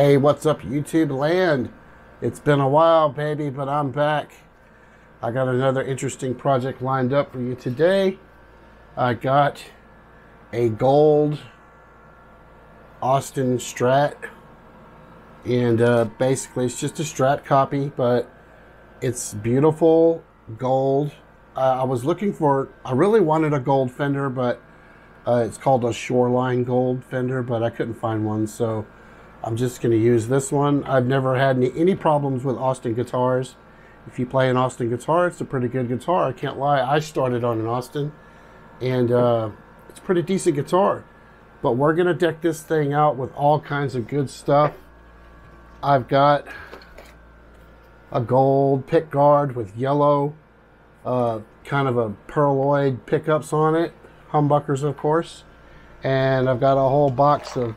Hey, what's up, YouTube land? It's been a while, baby, but I'm back. I got another interesting project lined up for you today. I got a Gold Austin Strat, and basically it's just a Strat copy, but it's beautiful gold. I really wanted a gold fender, but it's called a Shoreline gold fender, but I couldn't find one, so I'm just going to use this one. I've never had any problems with Austin guitars. If you play an Austin guitar, it's a pretty good guitar. I can't lie. I started on an Austin, and it's a pretty decent guitar. But we're going to deck this thing out with all kinds of good stuff. I've got a gold pick guard with yellow, kind of a pearloid pickups on it. Humbuckers, of course. And I've got a whole box of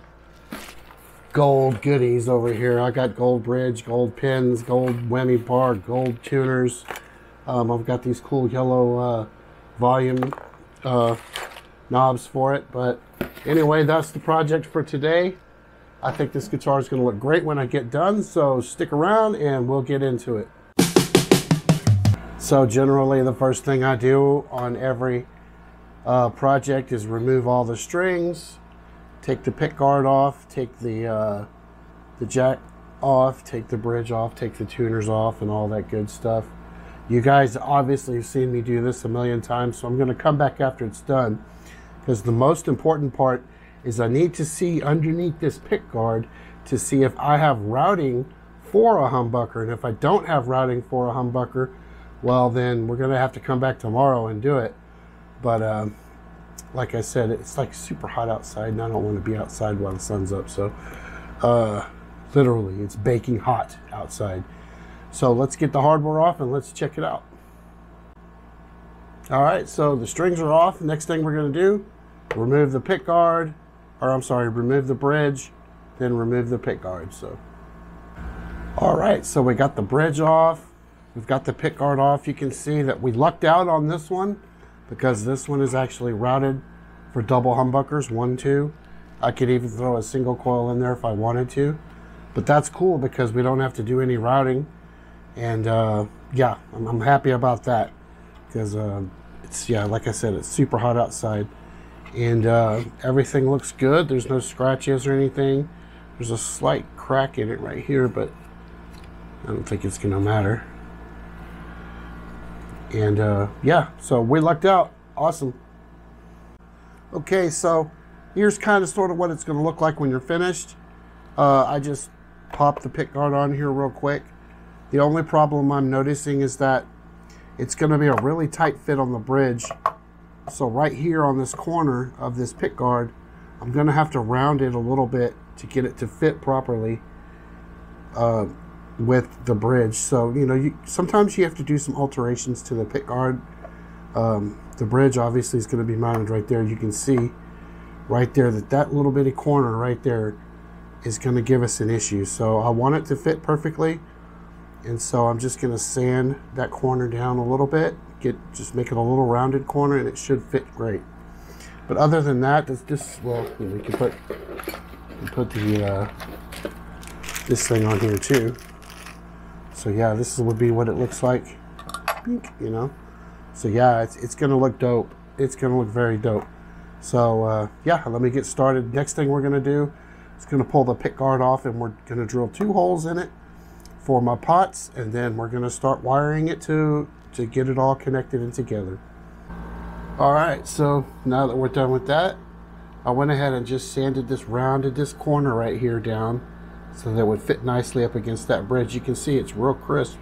gold goodies over here. I got gold bridge, gold pins, gold whammy bar, gold tuners. I've got these cool yellow volume knobs for it. But anyway, that's the project for today. I think this guitar is going to look great when I get done, so stick around and we'll get into it. So generally the first thing I do on every project is remove all the strings, take the pick guard off, take the jack off, take the bridge off, take the tuners off, and all that good stuff. You guys obviously have seen me do this a million times, so I'm going to come back after it's done, because the most important part is I need to see underneath this pick guard to see if I have routing for a humbucker. And if I don't have routing for a humbucker, well, then we're going to have to come back tomorrow and do it. But like I said, it's like super hot outside, and I don't want to be outside while the sun's up. So literally, it's baking hot outside. So let's get the hardware off and let's check it out. All right, so the strings are off. Next thing we're going to do, remove the pick guard, or I'm sorry, remove the bridge, then remove the pick guard. So, all right, so we got the bridge off. We've got the pick guard off. You can see that we lucked out on this one, because this one is actually routed for double humbuckers, 1, 2. I could even throw a single coil in there if I wanted to, but that's cool because we don't have to do any routing. And yeah, I'm happy about that, because it's, yeah, like I said, it's super hot outside, and everything looks good. There's no scratches or anything. There's a slight crack in it right here, but I don't think it's gonna matter. And yeah, so we lucked out. Awesome. Okay, so here's kind of sort of what it's going to look like when you're finished. I just popped the pick guard on here real quick. The only problem I'm noticing is that it's going to be a really tight fit on the bridge. So right here on this corner of this pick guard, I'm going to have to round it a little bit to get it to fit properly with the bridge. So, you know, sometimes you have to do some alterations to the pick guard. The bridge obviously is going to be mounted right there. You can see right there that little bitty corner right there is going to give us an issue. So I want it to fit perfectly, and so I'm just going to sand that corner down a little bit, just make it a little rounded corner, and it should fit great. But other than that, well, we can put the this thing on here too. So yeah, this would be what it looks like, you know. So yeah, it's gonna look dope. It's gonna look very dope. So yeah, let me get started. Next thing we're gonna do is gonna pull the pick guard off, and we're gonna drill 2 holes in it for my pots, and then we're gonna start wiring it to get it all connected and together. All right, so now that we're done with that, I went ahead and just rounded this corner right here down, so that it would fit nicely up against that bridge. You can see it's real crisp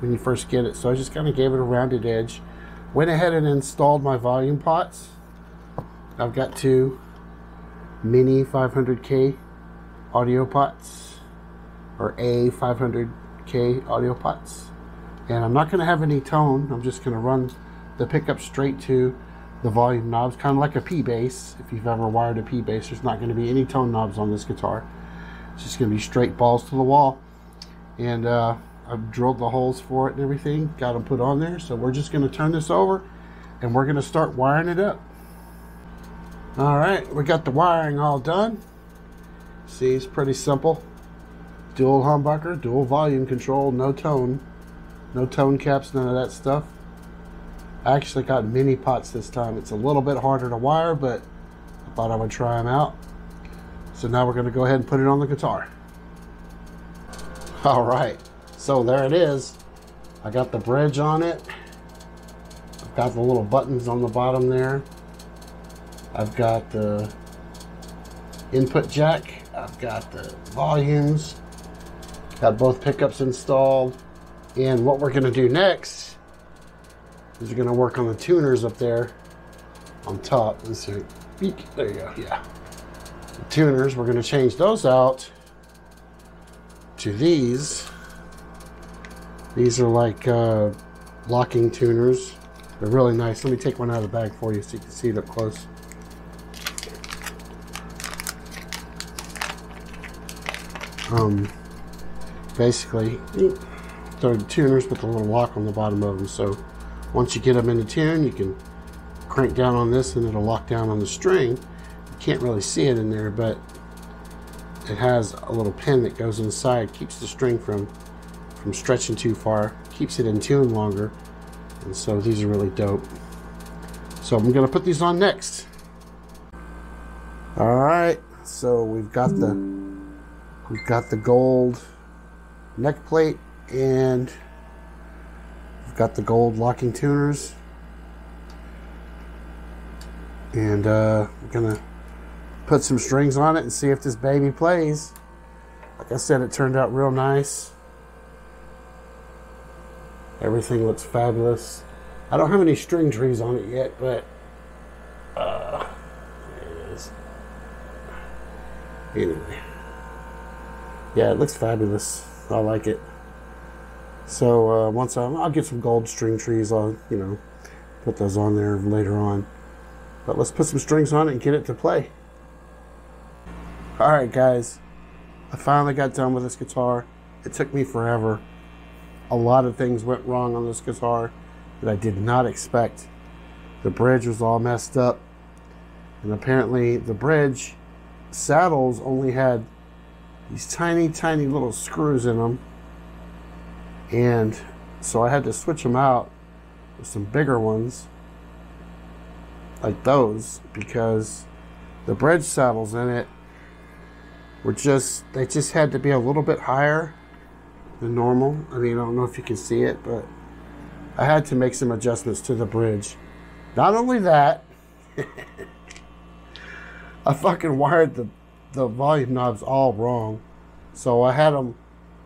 when you first get it. So I just kind of gave it a rounded edge. Went ahead and installed my volume pots. I've got 2 mini 500K audio pots, or A 500K audio pots. And I'm not going to have any tone. I'm just going to run the pickup straight to the volume knobs, kind of like a P bass. If you've ever wired a P bass, there's not going to be any tone knobs on this guitar. It's just going to be straight balls to the wall. And I've drilled the holes for it and everything, got them put on there. So we're just going to turn this over and we're going to start wiring it up. All right, we got the wiring all done. See, it's pretty simple. Dual humbucker, dual volume control, no tone caps, none of that stuff. I actually got mini pots this time. It's a little bit harder to wire, but I thought I would try them out. So now we're going to go ahead and put it on the guitar. All right, so there it is. I got the bridge on it. I've got the little buttons on the bottom there. I've got the input jack. I've got the volumes. Got both pickups installed. And what we're going to do next is we're going to work on the tuners up there on top. Let's see. There you go. Yeah. The tuners, we're going to change those out to these. These are like locking tuners. They're really nice. Let me take one out of the bag for you so you can see it up close. Basically, they're the tuners with a little lock on the bottom of them. So once you get them into tune, you can crank down on this and it'll lock down on the string. You can't really see it in there, but it has a little pin that goes inside, keeps the string from stretching too far, keeps it in tune longer. And so these are really dope. So I'm going to put these on next. All right, so we've got the gold neck plate and we've got the gold locking tuners. And we're going to put some strings on it and see if this baby plays. Like I said, it turned out real nice. Everything looks fabulous. I don't have any string trees on it yet, but there it is. Anyway, yeah, it looks fabulous. I like it. So once I'll get some gold string trees, I'll put those on there later on. But let's put some strings on it and get it to play. All right, guys, I finally got done with this guitar. It took me forever. A lot of things went wrong on this guitar that I did not expect. The bridge was all messed up, and apparently the bridge saddles only had these tiny little screws in them, and so I had to switch them out with some bigger ones like those, because the bridge saddles in it were they just had to be a little bit higher than normal. I mean, I don't know if you can see it, but I had to make some adjustments to the bridge. Not only that, I fucking wired the volume knobs all wrong. So I had them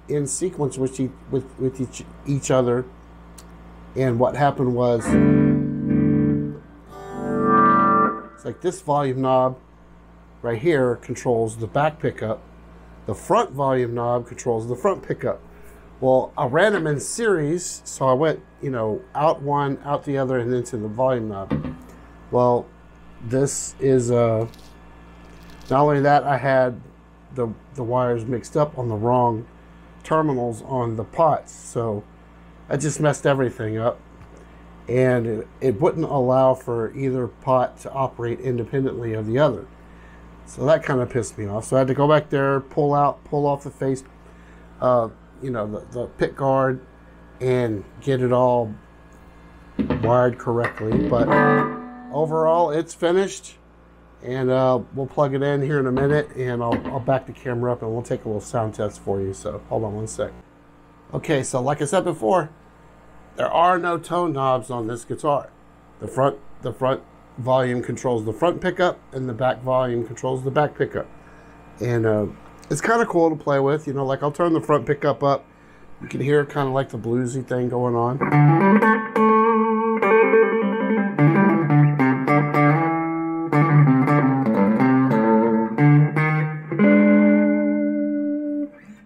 in sequence with each other. And what happened was, it's like this volume knob right here controls the back pickup. The front volume knob controls the front pickup. Well, I ran them in series, so I went, out one, out the other, and into the volume knob. Well, this is, not only that, I had the wires mixed up on the wrong terminals on the pots, so I just messed everything up. And it wouldn't allow for either pot to operate independently of the other. So that kind of pissed me off. So I had to go back there, pull off the face, the pick guard, and get it all wired correctly. But overall, it's finished, and we'll plug it in here in a minute, and I'll back the camera up and we'll take a little sound test for you. So hold on one sec. Okay, so like I said before, there are no tone knobs on this guitar. The front volume controls the front pickup, and the back volume controls the back pickup. And it's kind of cool to play with. Like I'll turn the front pickup up. You can hear kind of like the bluesy thing going on.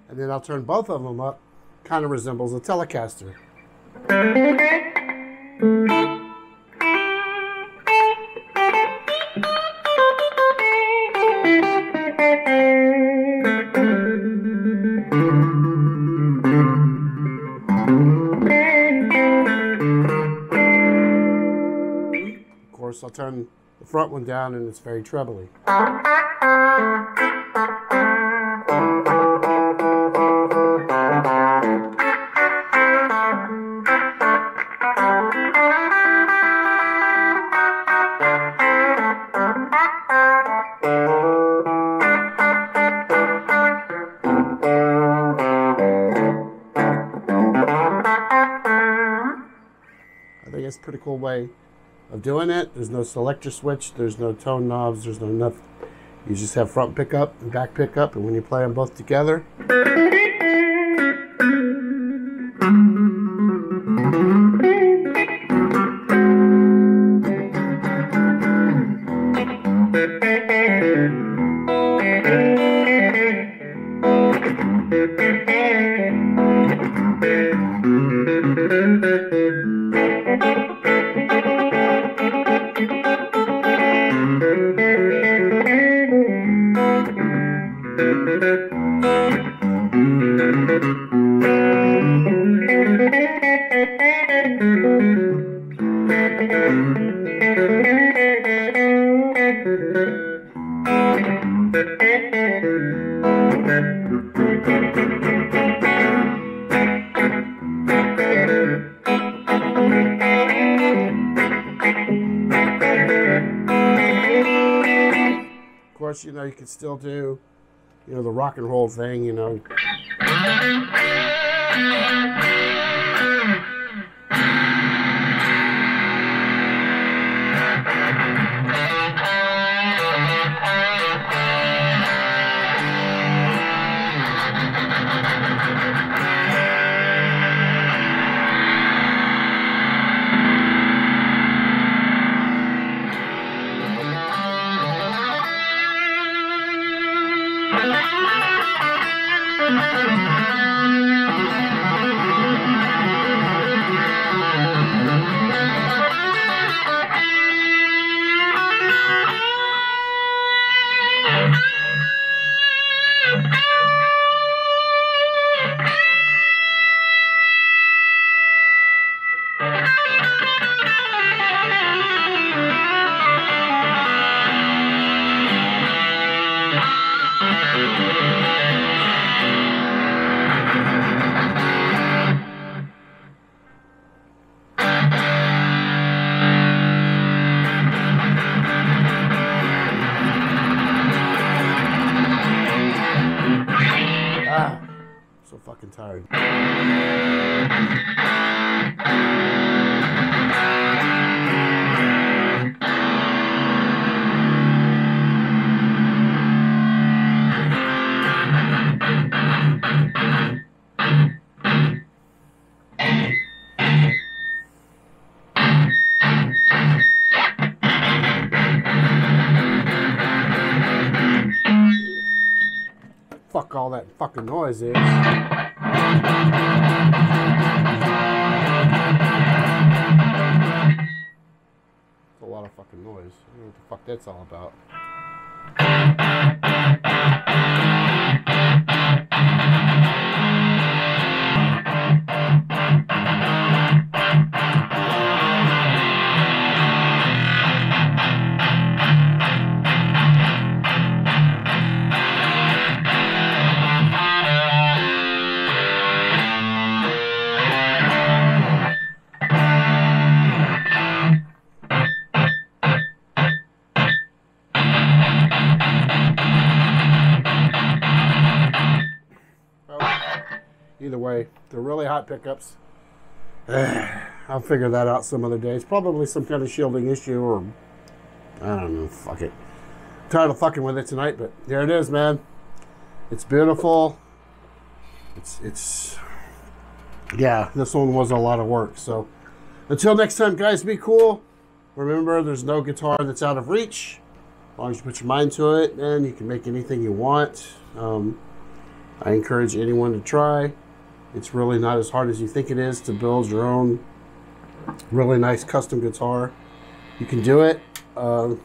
And then I'll turn both of them up. Kind of resembles a Telecaster. Of course, I'll turn the front one down and it's very trebly. I think it's a pretty cool way of doing it. There's no selector switch, there's no tone knobs, there's no nothing. You just have front pickup and back pickup, and when you play them both together, of course, you know, you can still do, you know, the rock and roll thing, you know. So fucking tired. Fuck all that fucking noise is. It's a lot of fucking noise. I don't know what the fuck that's all about. Either way, they're really hot pickups. I'll figure that out some other day. It's probably some kind of shielding issue, or I don't know. Fuck it. I'm tired of fucking with it tonight, but there it is, man. It's beautiful. It's yeah. This one was a lot of work. So until next time, guys, be cool. Remember, there's no guitar that's out of reach. As long as you put your mind to it, man, you can make anything you want. I encourage anyone to try. It's really not as hard as you think it is to build your own really nice custom guitar. You can do it. You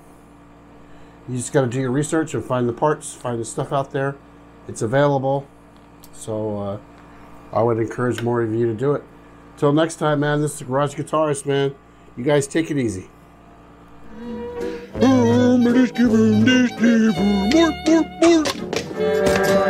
just got to do your research and find the parts, find the stuff out there. It's available. So I would encourage more of you to do it. Till next time, man, this is the Garage Guitarist, man. You guys take it easy. More.